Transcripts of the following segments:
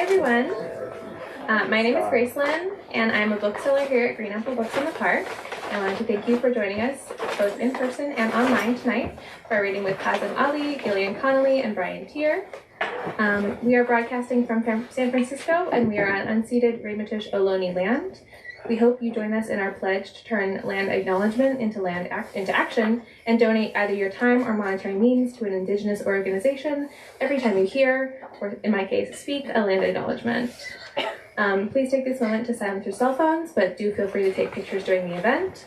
everyone. My name is Gracelyn, and I'm a bookseller here at Green Apple Books in the Park. I wanted to thank you for joining us both in person and online tonight for our reading with Kazim Ali, Gillian Conoley, and Brian Teare. We are broadcasting from San Francisco, and we are on unceded Ramaytush Ohlone land. We hope you join us in our pledge to turn land acknowledgement into action and donate either your time or monetary means to an Indigenous organization every time you hear, or in my case, speak a land acknowledgement. Please take this moment to silence your cell phones, but do feel free to take pictures during the event.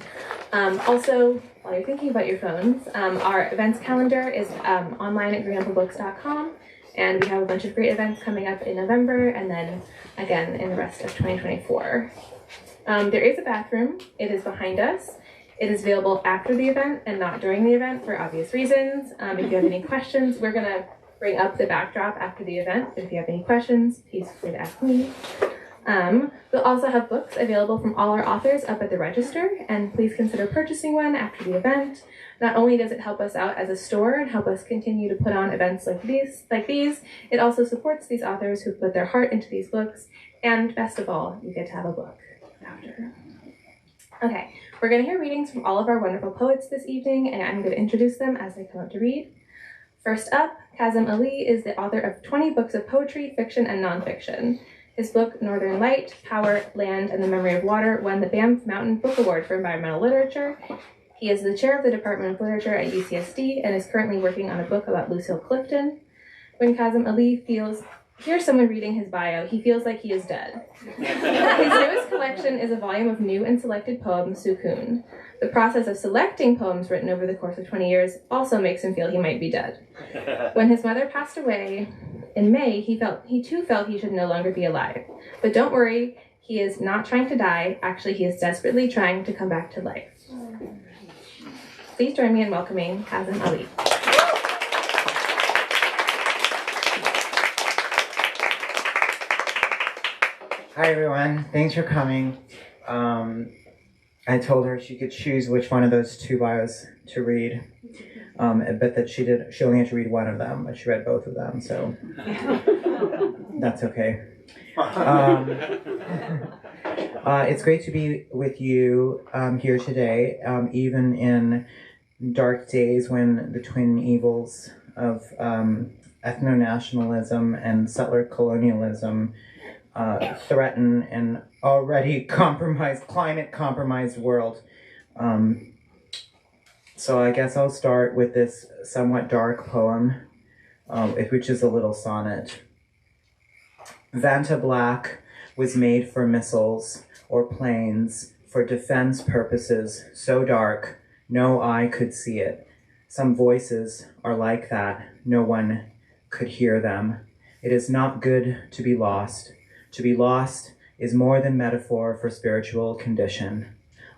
Also, while you're thinking about your phones, our events calendar is online at greenapplebooks.com, and we have a bunch of great events coming up in November and then again in the rest of 2024. There is a bathroom. It is behind us. It is available after the event and not during the event for obvious reasons. If you have any questions, we're going to bring up the backdrop after the event. If you have any questions, please feel free to ask me. We'll also have books available from all our authors up at the register, and please consider purchasing one after the event. Not only does it help us out as a store and help us continue to put on events like these, it also supports these authors who put their heart into these books, and best of all, you get to have a book after. Okay, we're going to hear readings from all of our wonderful poets this evening, and I'm going to introduce them as they come up to read. First up, Kazim Ali is the author of 20 books of poetry, fiction, and nonfiction. His book, Northern Light, Power, Land, and the Memory of Water, won the Banff Mountain Book Award for Environmental Literature. He is the chair of the Department of Literature at UCSD and is currently working on a book about Lucille Clifton. When Kazim Ali hears someone reading his bio, he feels like he is dead. His newest collection is a volume of new and selected poems, Sukun. The process of selecting poems written over the course of 20 years also makes him feel he might be dead. When his mother passed away in May, he too felt he should no longer be alive. But don't worry, he is not trying to die. Actually, he is desperately trying to come back to life. Please join me in welcoming Kazim Ali. Hi everyone, thanks for coming. I told her she could choose which one of those two bios to read, but that she only had to read one of them, but she read both of them, so that's okay. It's great to be with you here today, even in dark days when the twin evils of ethno-nationalism and settler colonialism threaten an already climate compromised world. So I guess I'll start with this somewhat dark poem, which is a little sonnet. Vanta Black was made for missiles or planes for defense purposes so dark no eye could see it. Some voices are like that, no one could hear them. It is not good to be lost. To be lost is more than metaphor for spiritual condition.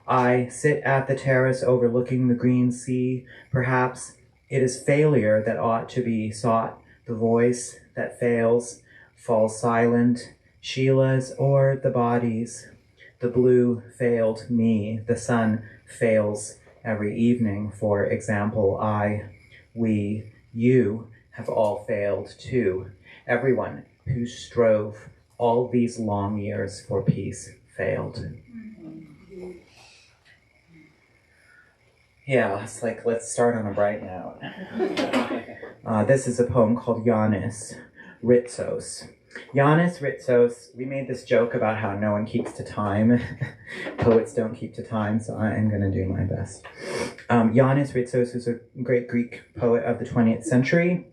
I sit at the terrace overlooking the green sea. Perhaps it is failure that ought to be sought. The voice that fails falls silent. Sheila's or the body's. The blue failed me. The sun fails every evening. For example, we, you have all failed too. Everyone who strove all these long years for peace failed. Yeah, let's start on a bright note. This is a poem called Yanis Ritsos. Yanis Ritsos, we made this joke about how no one keeps to time. Poets don't keep to time, so I am going to do my best. Yanis Ritsos is a great Greek poet of the 20th century.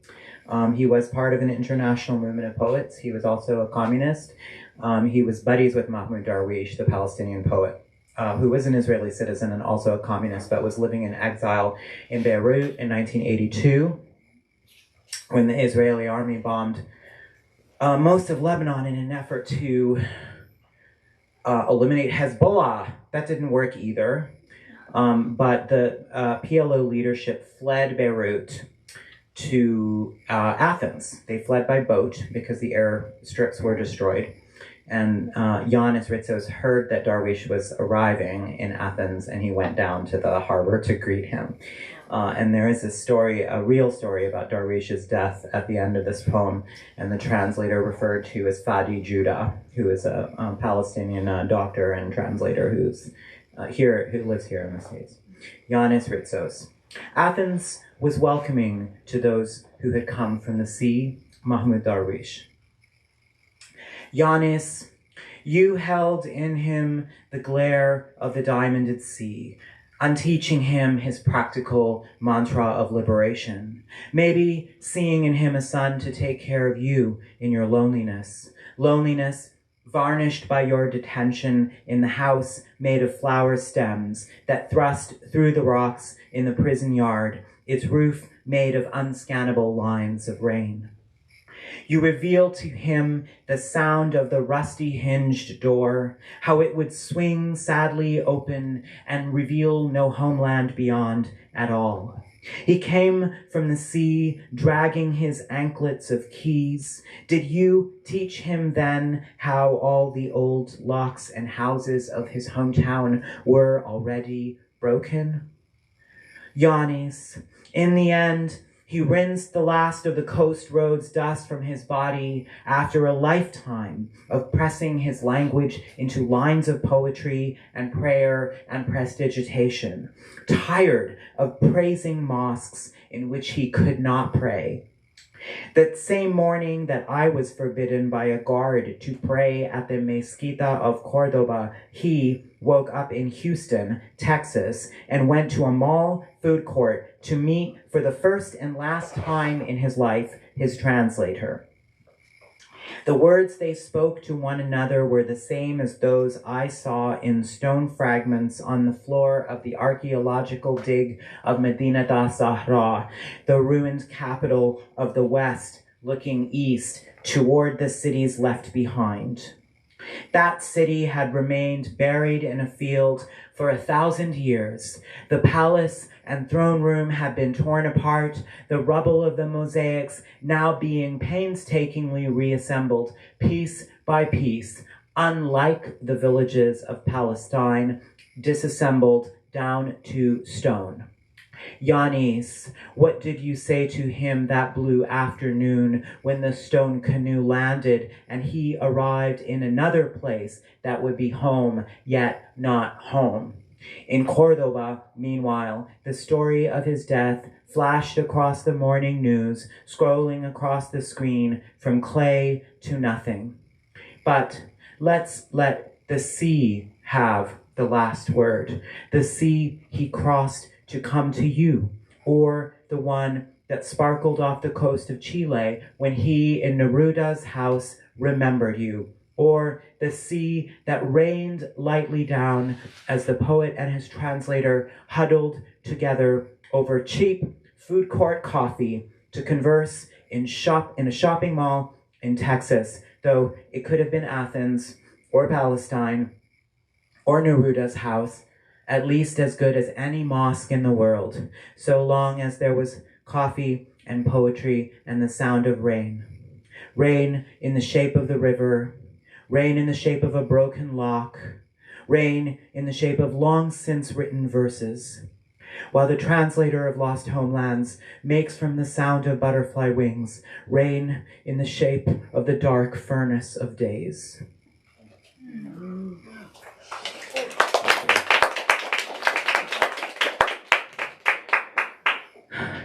He was part of an international movement of poets. He was also a communist. He was buddies with Mahmoud Darwish, the Palestinian poet, who was an Israeli citizen and also a communist, but was living in exile in Beirut in 1982 when the Israeli army bombed most of Lebanon in an effort to eliminate Hezbollah. That didn't work either. But the PLO leadership fled Beirut to Athens. They fled by boat because the airstrips were destroyed. And Yanis Ritsos heard that Darwish was arriving in Athens, and he went down to the harbor to greet him. And there is a story, a real story about Darwish's death at the end of this poem, and the translator referred to as Fadi Judah, who is a Palestinian doctor and translator who lives here in the States. Yanis Ritsos. Athens was welcoming to those who had come from the sea, Mahmoud Darwish. Yanis, you held in him the glare of the diamonded sea, unteaching him his practical mantra of liberation, maybe seeing in him a son to take care of you in your loneliness varnished by your detention in the house made of flower stems that thrust through the rocks in the prison yard, its roof made of unscannable lines of rain. You revealed to him the sound of the rusty hinged door, how it would swing sadly open and reveal no homeland beyond at all. He came from the sea, dragging his anklets of keys. Did you teach him then how all the old locks and houses of his hometown were already broken? Yanis, in the end, he rinsed the last of the coast road's dust from his body after a lifetime of pressing his language into lines of poetry and prayer and prestidigitation, tired of praising mosques in which he could not pray. That same morning that I was forbidden by a guard to pray at the Mezquita of Cordoba, he woke up in Houston, Texas, and went to a mall food court to meet for the first and last time in his life his translator. The words they spoke to one another were the same as those I saw in stone fragments on the floor of the archaeological dig of Medina da Zahra, the ruined capital of the West, looking east toward the cities left behind. That city had remained buried in a field for 1,000 years. The palace and throne room had been torn apart, the rubble of the mosaics now being painstakingly reassembled, piece by piece, unlike the villages of Palestine, disassembled down to stone. Yanis, what did you say to him that blue afternoon when the stone canoe landed and he arrived in another place that would be home, yet not home? In Cordoba, meanwhile, the story of his death flashed across the morning news, scrolling across the screen from clay to nothing. But let's let the sea have the last word. The sea he crossed to come to you, or the one that sparkled off the coast of Chile when he in Neruda's house remembered you, or the sea that rained lightly down as the poet and his translator huddled together over cheap food court coffee to converse in a shopping mall in Texas, though it could have been Athens or Palestine or Neruda's house, at least as good as any mosque in the world, so long as there was coffee and poetry and the sound of rain. Rain in the shape of the river, rain in the shape of a broken lock, rain in the shape of long since written verses, while the translator of Lost Homelands makes from the sound of butterfly wings, rain in the shape of the dark furnace of days.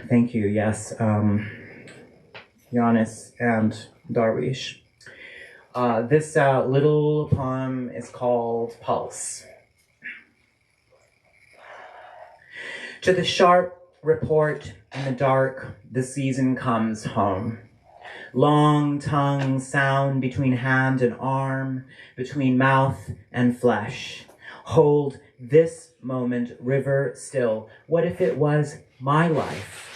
Thank you, yes. Yanis and Darwish. This little poem is called Pulse. To the sharp report in the dark, the season comes home. Long tongue sound between hand and arm, between mouth and flesh. Hold this moment, river still. What if it was my life?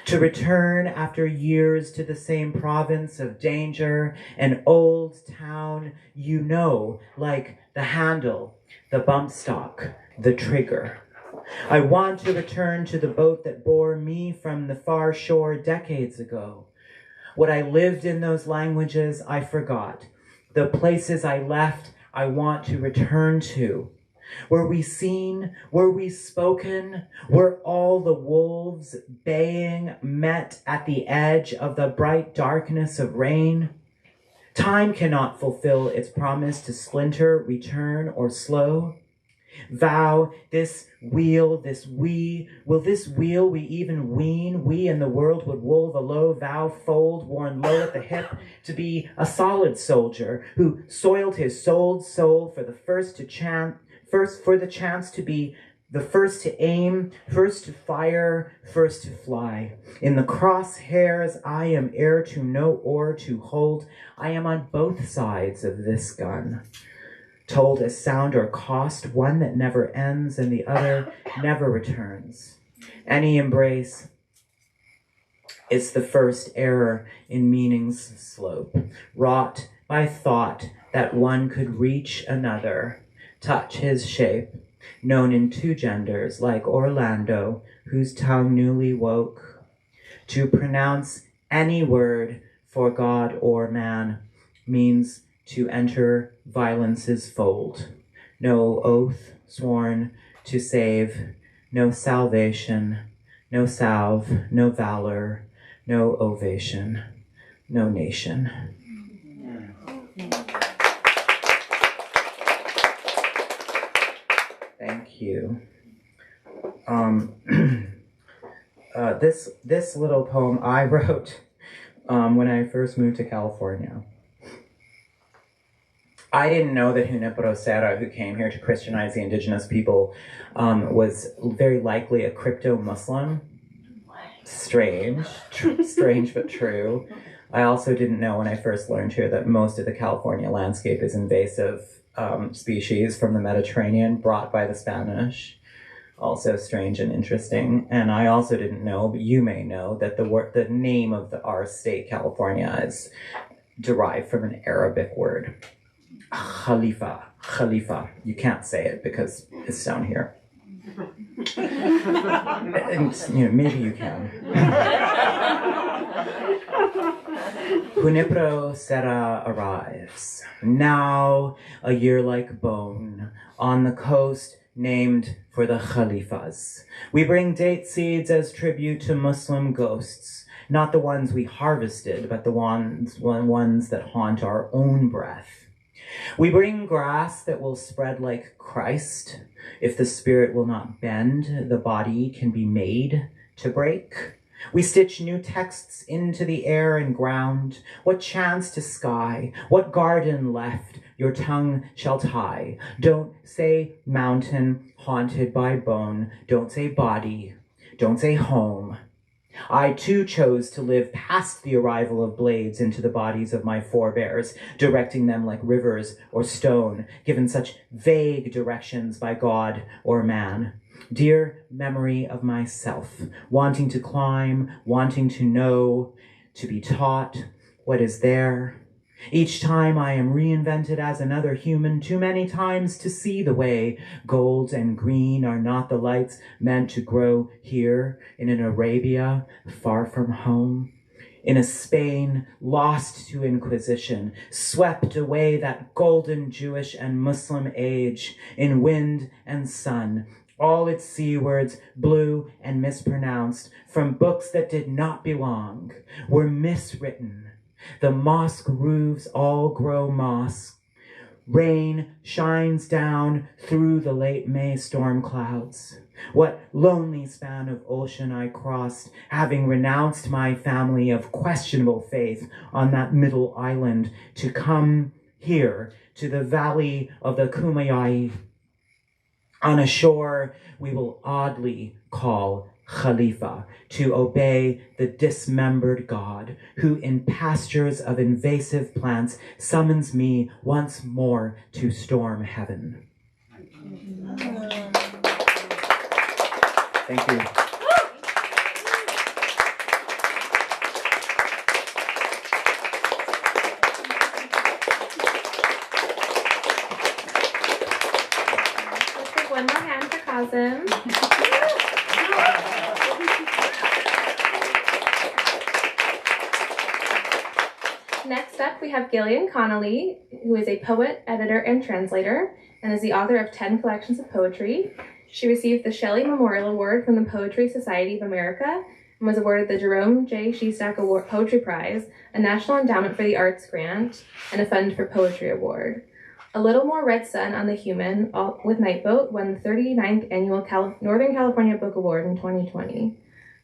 To return after years to the same province of danger, an old town you know, like the handle, the bump stock, the trigger. I want to return to the boat that bore me from the far shore decades ago. What I lived in those languages, I forgot. The places I left, I want to return to. Were we seen? Were we spoken? Were all the wolves baying met at the edge of the bright darkness of rain? Time cannot fulfill its promise to splinter, return, or slow. Vow this wheel, this we, will this wheel we even wean? We in the world would wool the low vow fold, worn low at the hip, to be a solid soldier who soiled his souled soul for the first for the chance to be the first to aim, first to fire, first to fly. In the crosshairs, I am heir to no oar to hold. I am on both sides of this gun. Told as sound or cost, one that never ends and the other never returns. Any embrace is the first error in meaning's slope, wrought by thought that one could reach another, touch his shape, known in two genders like Orlando, whose tongue newly woke. To pronounce any word for God or man means to enter violence's fold. No oath sworn to save, no salvation, no salve, no valor, no ovation, no nation. Thank you. This little poem I wrote when I first moved to California. I didn't know that Junipero Serra, who came here to Christianize the indigenous people, was very likely a crypto-Muslim. Strange but true. I also didn't know when I first learned here that most of the California landscape is invasive species from the Mediterranean brought by the Spanish. Also strange and interesting. And I also didn't know, but you may know, that the name of our state, California, is derived from an Arabic word. Khalifa. You can't say it because it's down here. And, maybe you can. Junipero Serra arrives. Now, a year like bone, on the coast named for the Khalifas. We bring date seeds as tribute to Muslim ghosts, not the ones we harvested, but the ones that haunt our own breath. We bring grass that will spread like Christ. If the spirit will not bend, the body can be made to break. We stitch new texts into the air and ground. What chance to sky? What garden left? Your tongue shall tie. Don't say mountain haunted by bone. Don't say body. Don't say home. I too chose to live past the arrival of blades into the bodies of my forebears, directing them like rivers or stone, given such vague directions by God or man. Dear memory of myself, wanting to climb, wanting to know, to be taught what is there. Each time I am reinvented as another human, too many times to see the way. Gold and green are not the lights meant to grow here in an Arabia far from home. In a Spain lost to Inquisition, swept away that golden Jewish and Muslim age in wind and sun. All its sea words, blue and mispronounced, from books that did not belong, were miswritten. The mosque roofs all grow moss. Rain shines down through the late May storm clouds. What lonely span of ocean I crossed, having renounced my family of questionable faith on that middle island, to come here to the valley of the Kumayai. On a shore we will oddly call Khalifa, to obey the dismembered God, who in pastures of invasive plants summons me once more to storm heaven. Thank you. Let's take one more hand for Kazim. Next Next up, we have Gillian Conoley, who is a poet, editor, and translator, and is the author of 10 collections of poetry. She received the Shelley Memorial Award from the Poetry Society of America and was awarded the Jerome J. Shestack Award Poetry Prize, a National Endowment for the Arts grant, and a Fund for Poetry Award. A Little More Red Sun on the Human with Nightboat won the 39th Annual Northern California Book Award in 2020.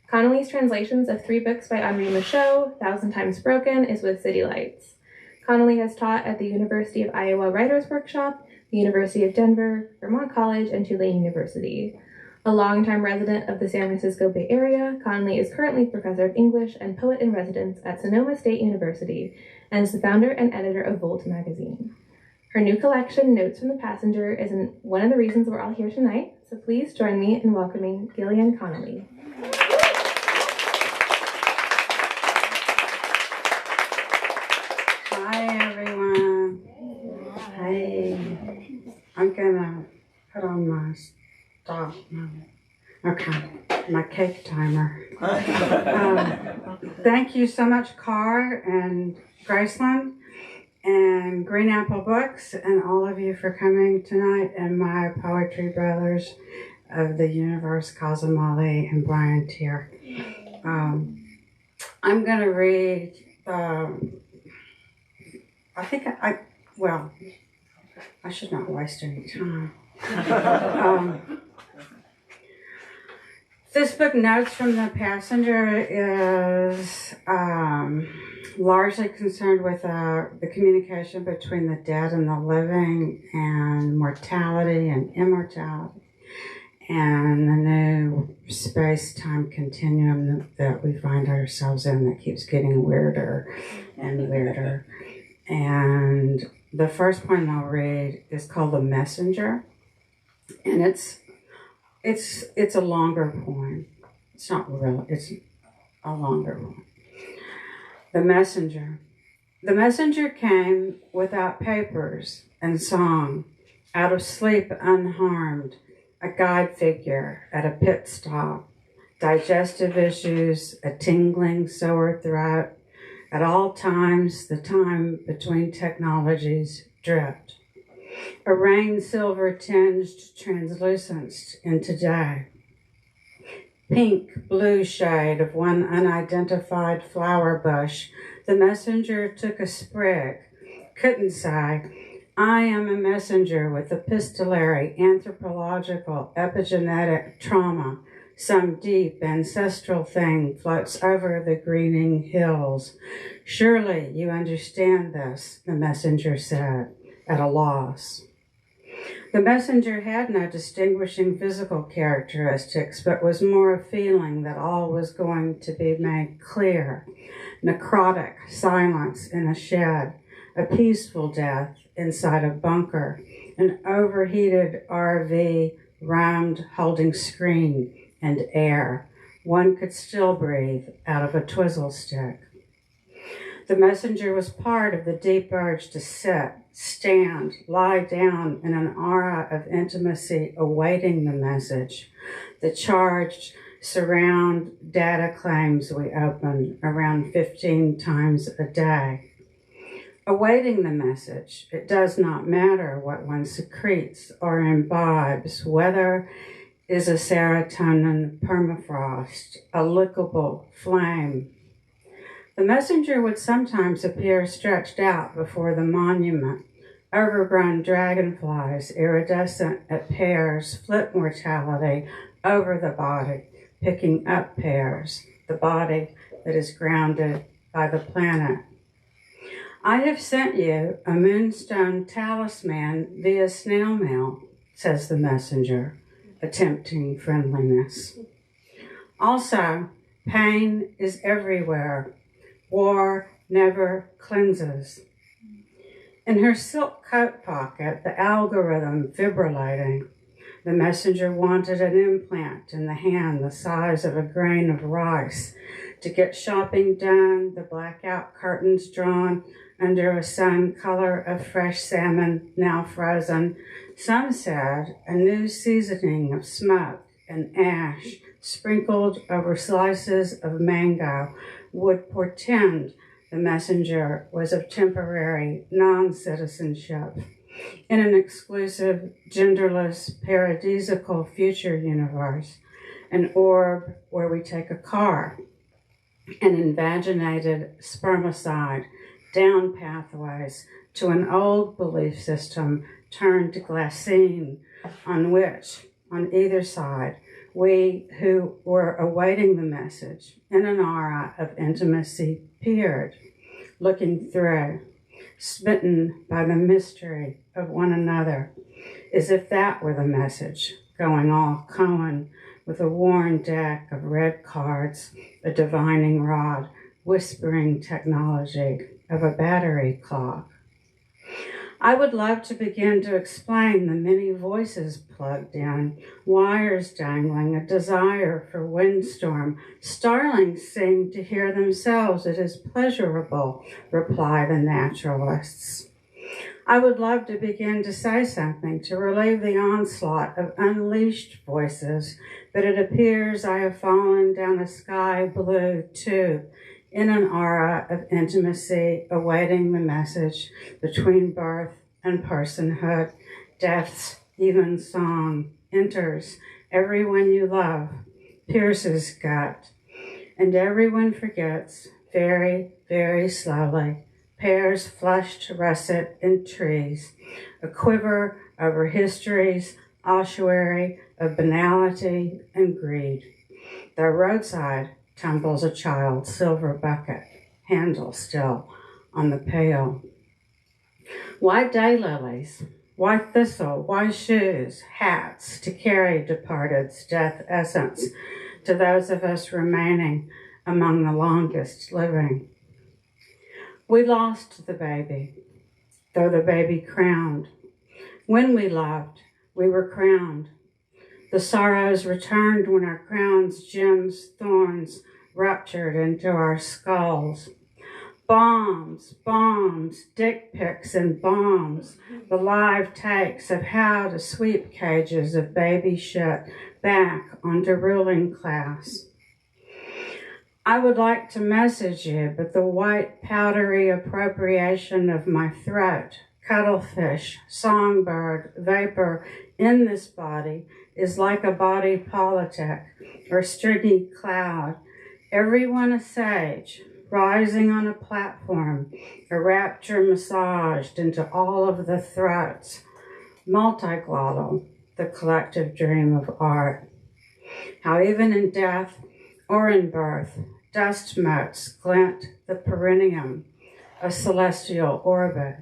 Connolly's translations of 3 books by Henri Michaud, Thousand Times Broken, is with City Lights. Connolly has taught at the University of Iowa Writers Workshop, the University of Denver, Vermont College, and Tulane University. A longtime resident of the San Francisco Bay Area, Connolly is currently professor of English and poet in residence at Sonoma State University and is the founder and editor of Volt magazine. Her new collection, Notes from the Passenger, is one of the reasons we're all here tonight, so please join me in welcoming Gillian Conoley. Hi, everyone. Hi. I'm gonna put on my stop. My cake timer. Thank you so much, Carr and Graceland and Green Apple Books and all of you for coming tonight, and my poetry brothers of the universe, Kazim Ali and Brian Teare. I'm gonna read I should not waste any time. This book, Notes from the Passenger, is largely concerned with the communication between the dead and the living, and mortality and immortality, and the new space-time continuum that we find ourselves in that keeps getting weirder and weirder. And the first poem I'll read is called The Messenger, and it's a longer poem. It's not real, it's a longer poem. The Messenger. The messenger came without papers and song, out of sleep unharmed, a guide figure at a pit stop, digestive issues, a tingling sore throat. At all times, the time between technologies dripped. A rain silver tinged translucence in today. Pink, blue shade of one unidentified flower bush, the messenger took a sprig, couldn't say, I am a messenger with epistolary, anthropological, epigenetic trauma. Some deep ancestral thing floats over the greening hills. Surely you understand this, the messenger said, at a loss. The messenger had no distinguishing physical characteristics, but was more a feeling that all was going to be made clear. Necrotic silence in a shed, a peaceful death inside a bunker, an overheated RV round holding screen and air. One could still breathe out of a twizzle stick. The messenger was part of the deep urge to sit, stand, lie down in an aura of intimacy awaiting the message. The charged surround data claims we open around 15 times a day. Awaiting the message, it does not matter what one secretes or imbibes, whether is a serotonin permafrost, a lickable flame. The messenger would sometimes appear stretched out before the monument. Overgrown dragonflies, iridescent at pairs, flip mortality over the body, picking up pairs, the body that is grounded by the planet. I have sent you a moonstone talisman via snail mail, says the messenger, attempting friendliness. Also, pain is everywhere. War never cleanses. In her silk coat pocket, the algorithm fibrillating. The messenger wanted an implant in the hand the size of a grain of rice to get shopping done, the blackout curtains drawn under a sun color of fresh salmon now frozen. Some said a new seasoning of smoke and ash sprinkled over slices of mango would portend the messenger was of temporary non-citizenship in an exclusive, genderless, paradisical future universe, an orb where we take a car, an invaginated spermicide down pathways to an old belief system turned to glassine on which, on either side, we who were awaiting the message in an aura of intimacy peered, looking through, smitten by the mystery of one another, as if that were the message, going all Cohen with a worn deck of red cards, a divining rod, whispering technology of a battery clock. I would love to begin to explain the many voices plugged in, wires dangling, a desire for windstorm. Starlings seem to hear themselves. It is pleasurable, reply the naturalists. I would love to begin to say something to relieve the onslaught of unleashed voices, but it appears I have fallen down a sky blue tube in an aura of intimacy, awaiting the message between birth and personhood. Death's even song enters everyone you love, pierces gut, and everyone forgets very, very slowly. Pears flushed russet in trees, a quiver over history's ossuary of banality and greed. The roadside tumbles a child's silver bucket, handle still on the pail. Why daylilies? Why thistle? Why shoes, hats to carry departed's death essence to those of us remaining among the longest living? We lost the baby, though the baby crowned. When we loved, we were crowned. The sorrows returned when our crown's gems, thorns ruptured into our skulls. Bombs, bombs, dick pics and bombs, the live takes of how to sweep cages of baby shit back onto ruling class. I would like to message you, but the white powdery appropriation of my throat, cuttlefish, songbird, vapor in this body is like a body politic or stringy cloud. Everyone a sage, rising on a platform, a rapture massaged into all of the throats, multiglottal, the collective dream of art. How even in death or in birth, dust motes glint the perineum, a celestial orbit.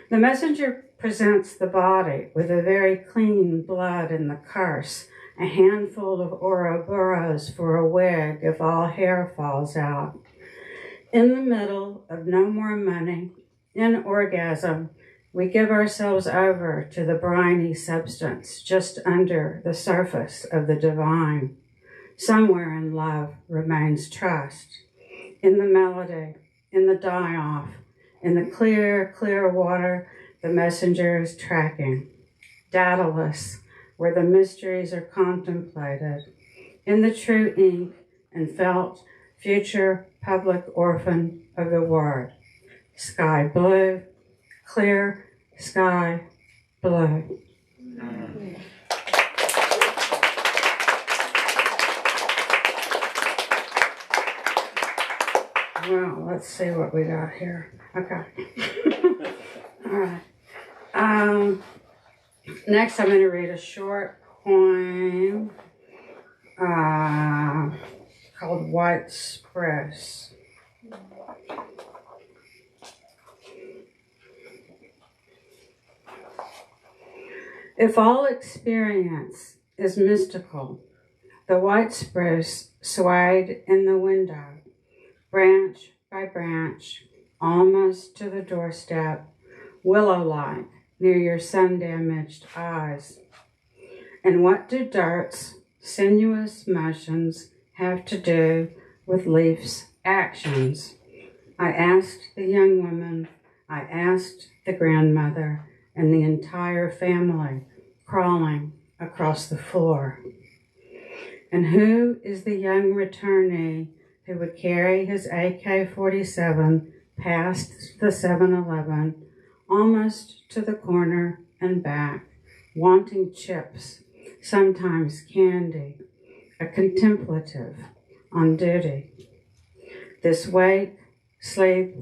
The messenger presents the body with a very clean blood in the curse, a handful of Ouroboros for a wig if all hair falls out. In the middle of no more money, in orgasm, we give ourselves over to the briny substance just under the surface of the divine. Somewhere in love remains trust. In the melody, in the die-off, in the clear, clear water, the messenger is tracking. Dataless, where the mysteries are contemplated. In the true ink and felt future public orphan of the word. Sky blue, clear sky blue. Well, let's see what we got here. Okay. All right. Next, I'm going to read a short poem called White Spruce. If all experience is mystical, the white spruce swayed in the window, branch by branch, almost to the doorstep, willow-like near your sun-damaged eyes. And what do dirt's sinuous motions have to do with leaf's actions? I asked the young woman, I asked the grandmother, and the entire family crawling across the floor. And who is the young returnee who would carry his AK-47 past the 7-Eleven, almost to the corner and back, wanting chips, sometimes candy, a contemplative on duty. This wake, sleep,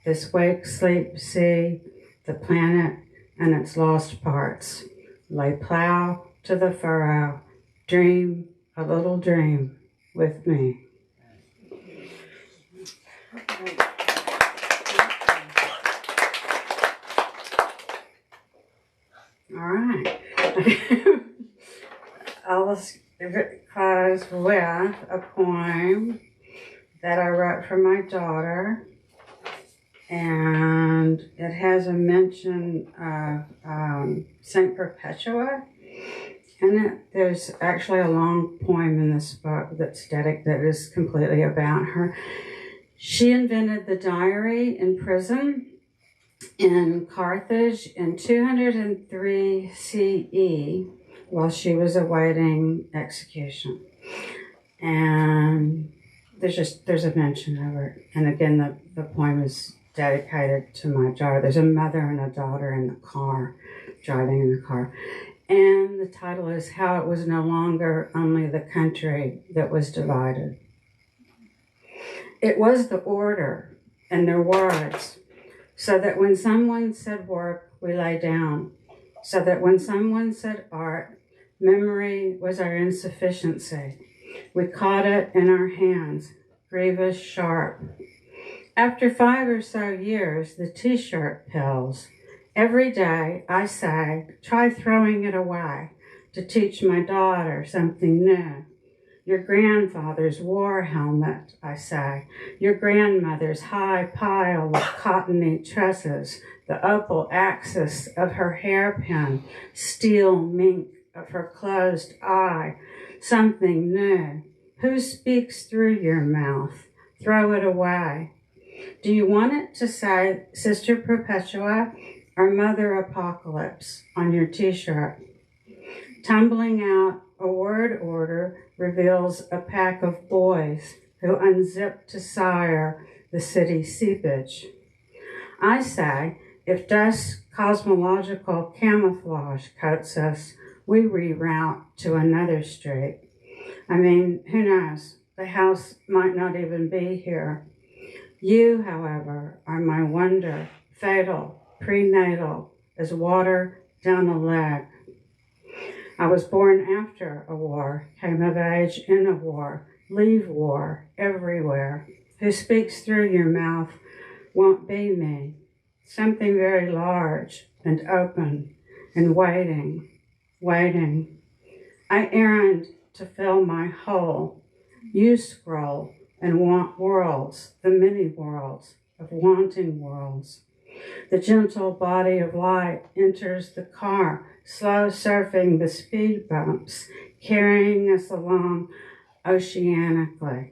see the planet and its lost parts. Lay plow to the furrow, dream a little dream with me. All right. I'll close with a poem that I wrote for my daughter, and it has a mention of Saint Perpetua in it. There's actually a long poem in this book that is completely about her. She invented the diary in prison in Carthage in 203 CE while she was awaiting execution. And there's a mention of her. And again, the poem is dedicated to my daughter. There's a mother and a daughter in the car, driving in the car. And the title is How It Was No Longer Only the Country That Was Divided. It was the order and their words, so that when someone said work, we lay down, so that when someone said art, memory was our insufficiency. We caught it in our hands, grievous, sharp. After 5 or so years, the t-shirt pills. Every day I say, try throwing it away to teach my daughter something new. Your grandfather's war helmet, I say. Your grandmother's high pile of cottony tresses, the opal axis of her hairpin, steel mink of her closed eye. Something new. Who speaks through your mouth? Throw it away. Do you want it to say Sister Perpetua or Mother Apocalypse on your t-shirt? Tumbling out a word order reveals a pack of boys who unzip to sire the city seepage. I say, if dust cosmological camouflage coats us, we reroute to another street. I mean, who knows? The house might not even be here. You, however, are my wonder, fatal, prenatal, as water down a leg. I was born after a war, came of age in a war, leave war everywhere. Who speaks through your mouth won't be me. Something very large and open and waiting. I errand to fill my hole. You scroll and want worlds, the many worlds of wanting worlds. The gentle body of light enters the car, slow surfing the speed bumps, carrying us along oceanically.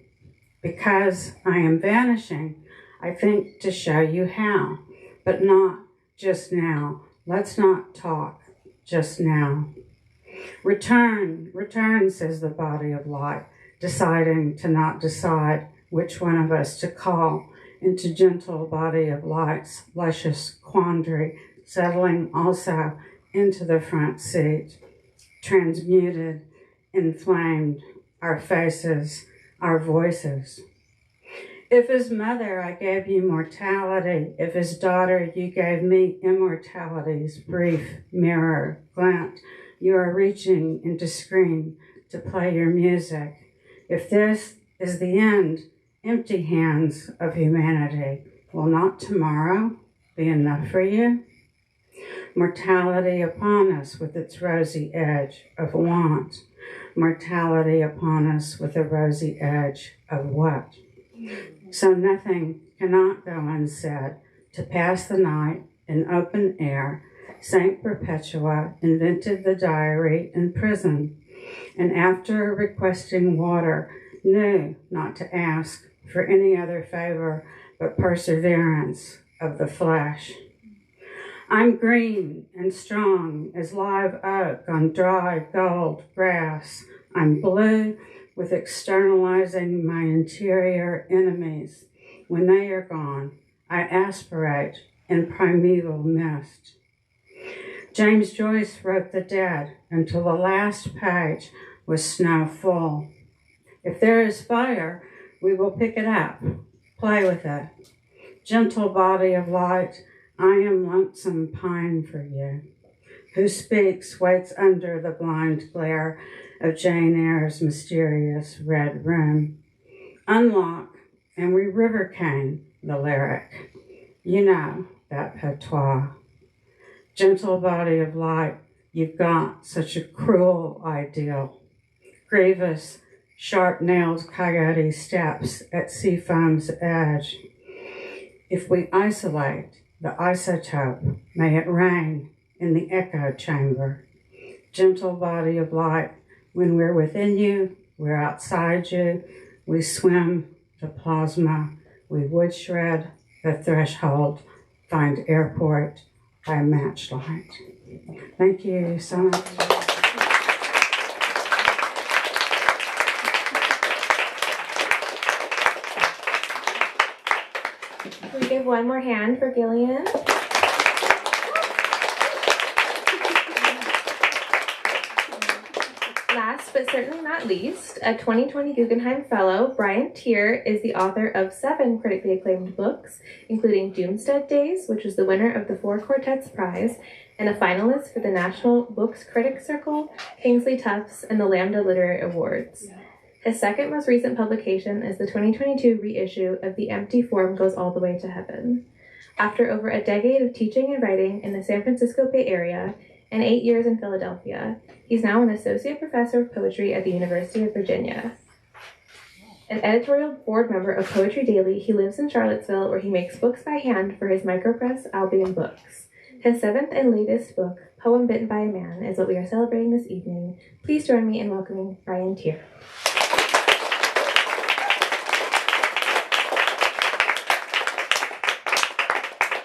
Because I am vanishing, I think to show you how, but not just now. Let's not talk just now. Return, says the body of light, deciding to not decide which one of us to call into gentle body of light's luscious quandary, settling also into the front seat, transmuted, inflamed, our faces, our voices. If as mother I gave you mortality, if as daughter you gave me immortality's brief mirror glint, you are reaching into screen to play your music. If this is the end, empty hands of humanity, will not tomorrow be enough for you? Mortality upon us with its rosy edge of want. Mortality upon us with a rosy edge of what? So nothing cannot go unsaid. To pass the night in open air, Saint Perpetua invented the diary in prison, and after requesting water, knew not to ask for any other favor but perseverance of the flesh. I'm green and strong as live oak on dry gold grass. I'm blue, with externalizing my interior enemies. When they are gone, I aspirate in primeval mist. James Joyce wrote The Dead until the last page was snow full. If there is fire, we will pick it up, play with it. Gentle body of light, I am lonesome pine for you. Who speaks waits under the blind glare of Jane Eyre's mysterious red room. Unlock, and we river cane the lyric. You know that patois. Gentle body of light, you've got such a cruel ideal. Grievous, sharp-nailed coyote steps at sea foam's edge. If we isolate the isotope, may it rain in the echo chamber. Gentle body of light, when we're within you, we're outside you, we swim to plasma, we wood shred the threshold, find airport by matchlight. Thank you so much. Can we give one more hand for Gillian? Last but certainly not least, a 2020 Guggenheim Fellow, Brian Teare is the author of 7 critically acclaimed books, including Doomstead Days, which was the winner of the Four Quartets Prize, and a finalist for the National Books Critics Circle, Kingsley Tufts, and the Lambda Literary Awards. His second most recent publication is the 2022 reissue of The Empty Form Goes All the Way to Heaven. After over a decade of teaching and writing in the San Francisco Bay Area and 8 years in Philadelphia, he's now an associate professor of poetry at the University of Virginia. An editorial board member of Poetry Daily, he lives in Charlottesville, where he makes books by hand for his micropress Albion Books. His 7th and latest book, Poem Bitten by a Man, is what we are celebrating this evening. Please join me in welcoming Brian Teare.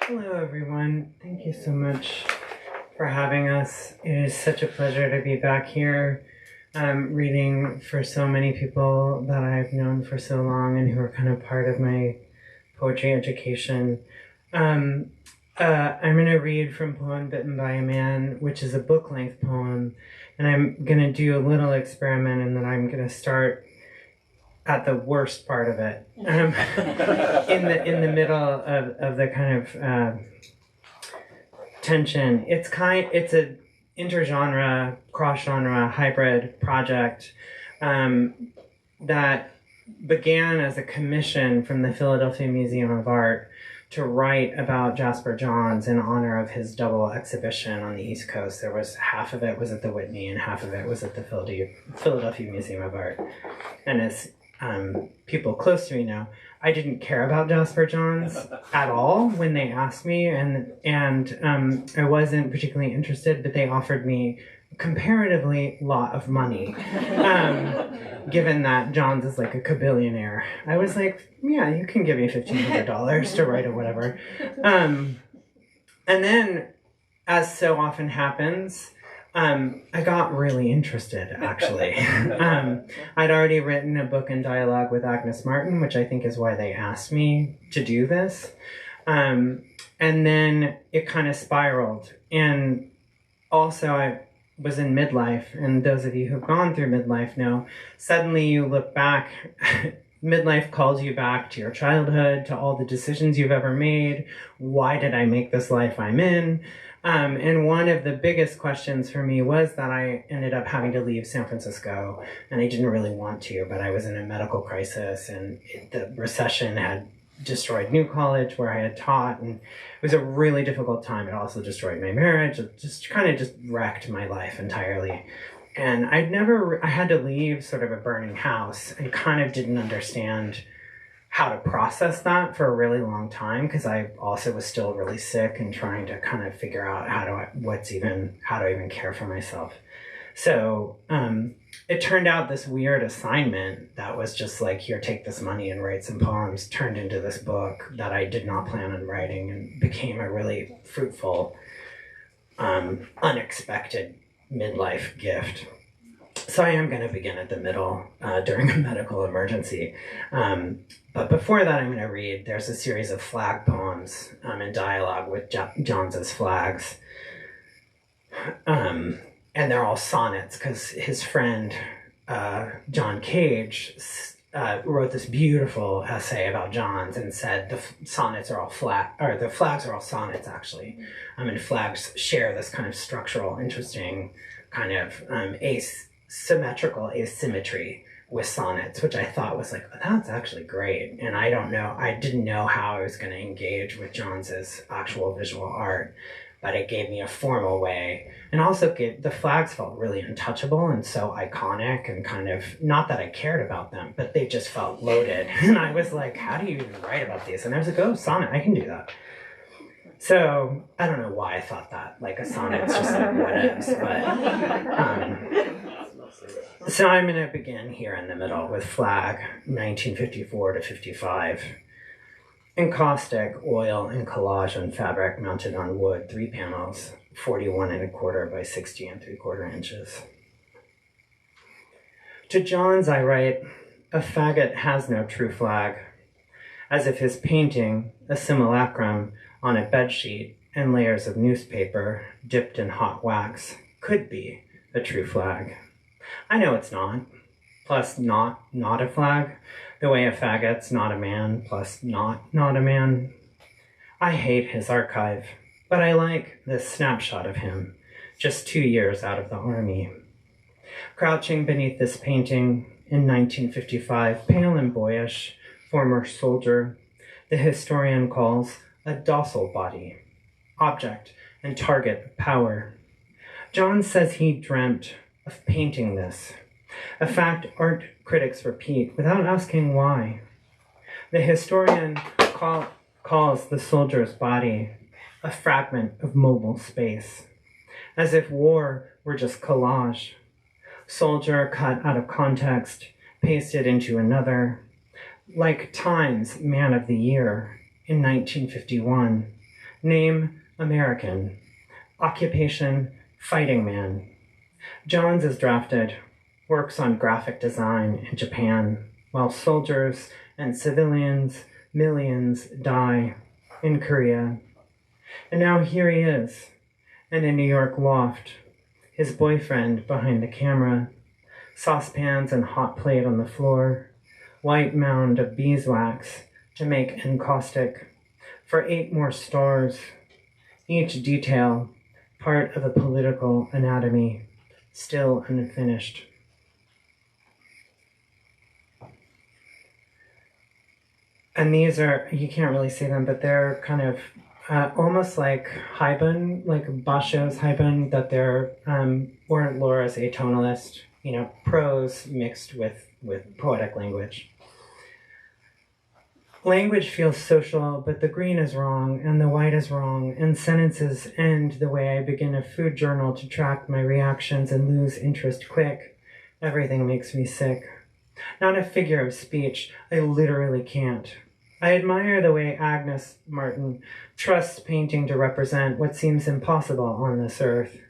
Hello, everyone. Thank you so much for having us. It is such a pleasure to be back here reading for so many people that I've known for so long and who are kind of part of my poetry education. I'm going to read from Poem Bitten by a Man, which is a book-length poem, and I'm going to do a little experiment, and then I'm going to start at the worst part of it, in the middle of the kind of tension. It's an intergenre, cross-genre, hybrid project that began as a commission from the Philadelphia Museum of Art to write about Jasper Johns in honor of his double exhibition on the East Coast. There was half of it was at the Whitney and half of it was at the Philadelphia Museum of Art. And as people close to me know, I didn't care about Jasper Johns at all when they asked me, and I wasn't particularly interested, but they offered me a comparatively lot of money, given that Johns is like a kabillionaire. I was like, yeah, you can give me $1,500 to write or whatever. And then, as so often happens, I got really interested, actually. I'd already written a book in dialogue with Agnes Martin, which I think is why they asked me to do this. And then it kind of spiraled. And also I was in midlife, and those of you who've gone through midlife know, suddenly you look back, midlife calls you back to your childhood, to all the decisions you've ever made. Why did I make this life I'm in? And one of the biggest questions for me was that I ended up having to leave San Francisco, and I didn't really want to, but I was in a medical crisis, and the recession had destroyed New College, where I had taught, and it was a really difficult time. It also destroyed my marriage. It just kind of wrecked my life entirely. And I had to leave sort of a burning house, and kind of didn't understand how to process that for a really long time, because I also was still really sick and trying to kind of figure out how to even care for myself. So it turned out this weird assignment that was just like, here, take this money and write some poems, turned into this book that I did not plan on writing, and became a really fruitful, unexpected midlife gift. So I am going to begin at the middle during a medical emergency. But before that, I'm going to read, there's a series of flag poems in dialogue with Johns's flags. And they're all sonnets because his friend, John Cage, wrote this beautiful essay about Johns and said the sonnets are all the flags are all sonnets, actually. And flags share this kind of structural, interesting kind of symmetrical asymmetry with sonnets, which I thought was like, oh, that's actually great. And I didn't know how I was going to engage with Johns's actual visual art, but it gave me a formal way. And also the flags felt really untouchable and so iconic, and kind of, not that I cared about them, but they just felt loaded. And I was like, how do you even write about these? And I was like, oh, sonnet, I can do that. So I don't know why I thought that, like a sonnet's just like whatevs, but so I'm going to begin here in the middle with flag 1954 to 55. Encaustic, oil, and collage on fabric mounted on wood, 3 panels, 41 1/4 by 60 3/4 inches. To Johns I write, a faggot has no true flag, as if his painting, a simulacrum on a bedsheet and layers of newspaper dipped in hot wax, could be a true flag. I know it's not, plus not a flag, the way a faggot's not a man, plus not a man. I hate his archive, but I like this snapshot of him, just 2 years out of the army. Crouching beneath this painting in 1955, pale and boyish, former soldier, the historian calls a docile body, object and target of power. John says he dreamt of painting this, a fact art critics repeat without asking why. The historian calls the soldier's body a fragment of mobile space, as if war were just collage. Soldier cut out of context, pasted into another, like Time's Man of the Year in 1951. Name, American. Occupation, fighting man. Johns is drafted, works on graphic design in Japan, while soldiers and civilians, millions, die in Korea. And now here he is, in a New York loft, his boyfriend behind the camera, saucepans and hot plate on the floor, white mound of beeswax to make encaustic, for 8 more stars, each detail part of a political anatomy, still unfinished. And these are, you can't really see them, but they're kind of almost like haibun, like Basho's haibun, that they're, or Laura's atonalist, prose mixed with poetic language. Language feels social, but the green is wrong, and the white is wrong, and sentences end the way I begin a food journal to track my reactions and lose interest quick. Everything makes me sick. Not a figure of speech, I literally can't. I admire the way Agnes Martin trusts painting to represent what seems impossible on this earth.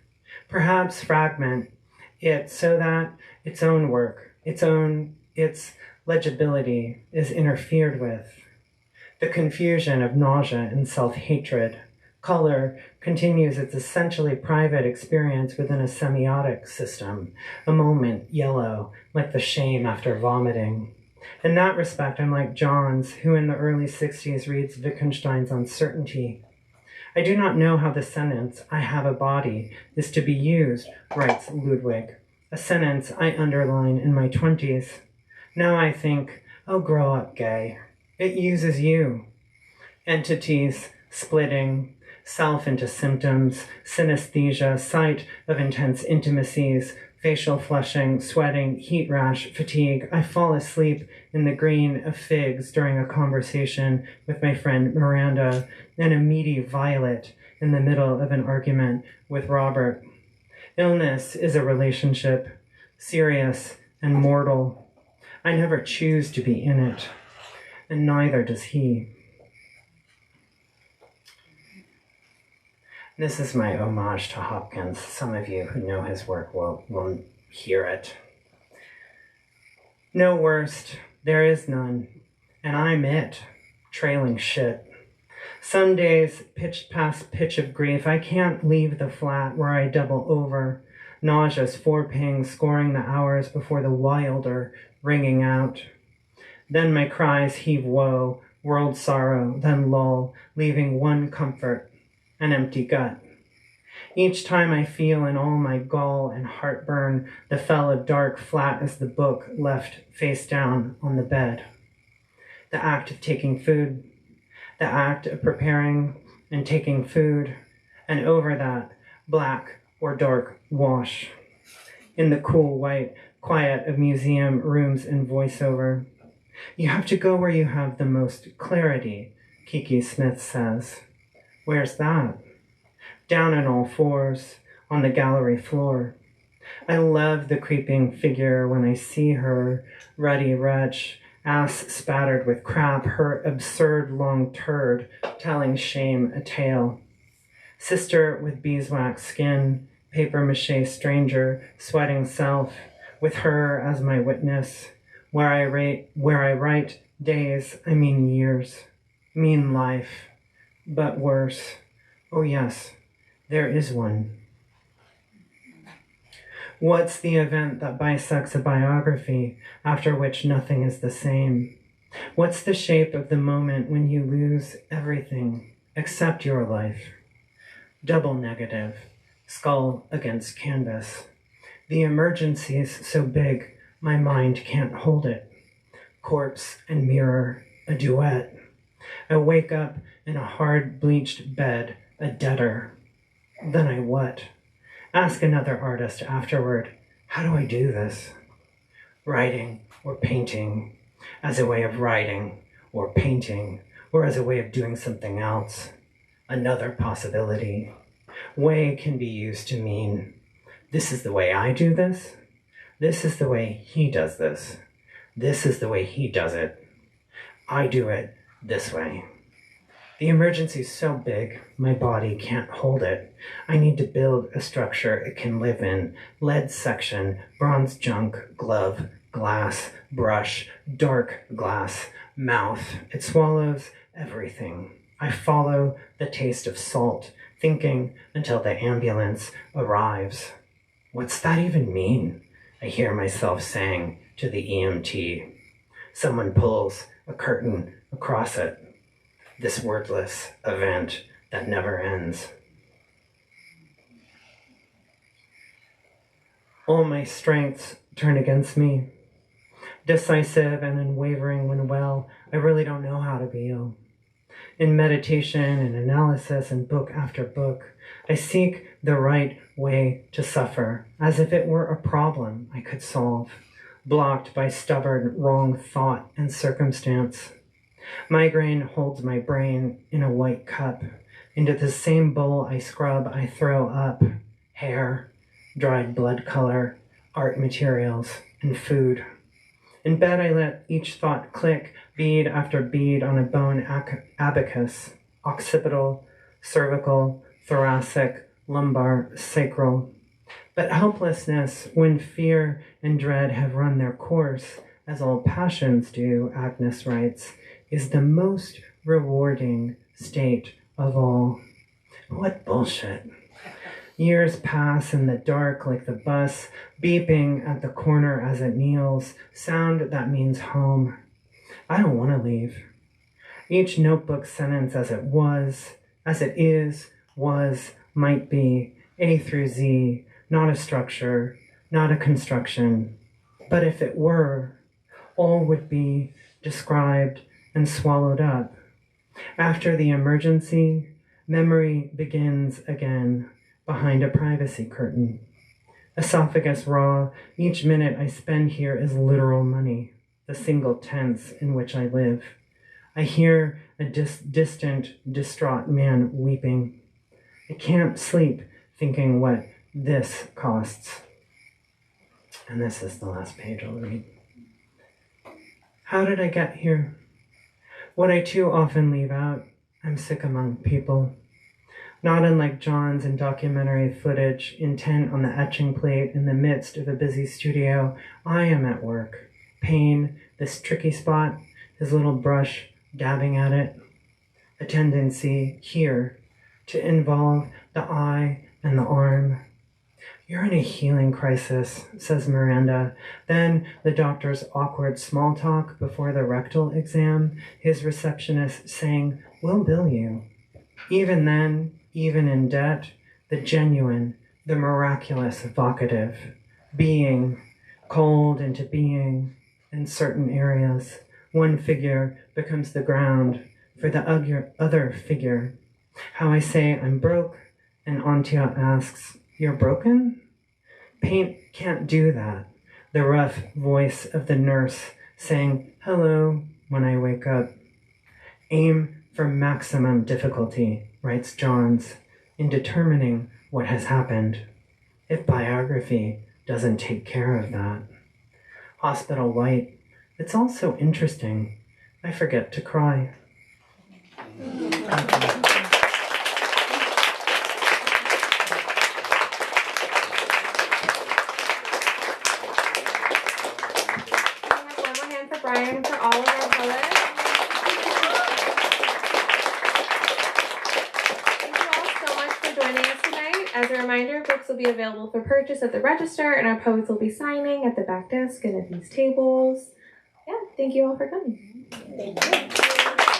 Perhaps fragment it so that its own work, its legibility is interfered with. The confusion of nausea and self-hatred. Color continues its essentially private experience within a semiotic system, a moment yellow, like the shame after vomiting. In that respect, I'm like Johns, who in the early 60s reads Wittgenstein's Uncertainty. I do not know how the sentence, I have a body, is to be used, writes Ludwig, a sentence I underline in my 20s. Now I think, oh, grow up, gay. It uses you. Entities, splitting, self into symptoms, synesthesia, sight of intense intimacies, facial flushing, sweating, heat rash, fatigue. I fall asleep in the green of figs during a conversation with my friend Miranda, and a meaty violet in the middle of an argument with Robert. Illness is a relationship, serious and mortal. I never choose to be in it, and neither does he. This is my homage to Hopkins. Some of you who know his work will hear it. No worst, there is none, and I'm it, trailing shit. Some days, pitched past pitch of grief, I can't leave the flat where I double over, nauseous foreping scoring the hours before the wilder ringing out. Then my cries heave woe, world sorrow, then lull, leaving one comfort, an empty gut. Each time I feel in all my gall and heartburn the fell of dark flat as the book left face down on the bed. The act of taking food, the act of preparing and taking food, and over that, black or dark wash. In the cool white quiet of museum rooms and voiceover. You have to go where you have the most clarity, Kiki Smith says. Where's that? Down on all fours, on the gallery floor. I love the creeping figure when I see her, ruddy wretch, ass spattered with crap, her absurd long turd telling shame a tale. Sister with beeswax skin, papier-mâché stranger, sweating self, with her as my witness, where I write days, I mean years, mean life, but worse. Oh yes, there is one. What's the event that bisects a biography, after which nothing is the same? What's the shape of the moment when you lose everything except your life? Double negative, skull against canvas. The emergency's so big, my mind can't hold it. Corpse and mirror, a duet. I wake up in a hard bleached bed, a debtor. Then I what? Ask another artist afterward, how do I do this? Writing or painting, as a way of writing or painting, or as a way of doing something else. Another possibility. Way can be used to mean, this is the way I do this. This is the way he does this. This is the way he does it. I do it this way. The emergency's so big, my body can't hold it. I need to build a structure it can live in. Lead section, bronze junk, glove, glass, brush, dark glass, mouth. It swallows everything. I follow the taste of salt, thinking until the ambulance arrives. What's that even mean? I hear myself saying to the EMT. Someone pulls a curtain across it. This wordless event that never ends. All my strengths turn against me. Decisive and unwavering when well, I really don't know how to be ill. In meditation and analysis and book after book, I seek the right way to suffer, as if it were a problem I could solve, blocked by stubborn wrong thought and circumstance. Migraine holds my brain in a white cup. Into the same bowl I scrub, I throw up hair, dried blood color, art materials, and food. In bed I let each thought click, bead after bead on a bone abacus, occipital, cervical, thoracic, lumbar, sacral. But helplessness, when fear and dread have run their course, as all passions do, Agnes writes, is the most rewarding state of all. What bullshit. Years pass in the dark like the bus, beeping at the corner as it kneels, sound that means home. I don't want to leave. Each notebook sentence as it was, as it is, was, might be, A through Z, not a structure, not a construction. But if it were, all would be described and swallowed up. After the emergency, memory begins again behind a privacy curtain. Esophagus raw, each minute I spend here is literal money, the single tense in which I live. I hear a distant, distraught man weeping. I can't sleep thinking what this costs. And this is the last page I'll read. How did I get here? What I too often leave out, I'm sick among people. Not unlike John's in documentary footage, intent on the etching plate in the midst of a busy studio, I am at work, pain, this tricky spot, his little brush dabbing at it. A tendency here to involve the eye and the arm. You're in a healing crisis, says Miranda. Then the doctor's awkward small talk before the rectal exam, his receptionist saying, "We'll bill you." Even then, even in debt, the genuine, the miraculous vocative, being, called into being in certain areas. One figure becomes the ground for the other figure. How I say I'm broke, and Antia asks, "You're broken?" Paint can't do that. The rough voice of the nurse saying, "Hello," when I wake up. Aim for maximum difficulty, writes Johns, in determining what has happened. If biography doesn't take care of that. Hospital White, it's all so interesting. I forget to cry. Brian for all of our poets. Thank you all so much for joining us tonight. As a reminder, books will be available for purchase at the register, and our poets will be signing at the back desk and at these tables. Yeah, thank you all for coming. Thank you.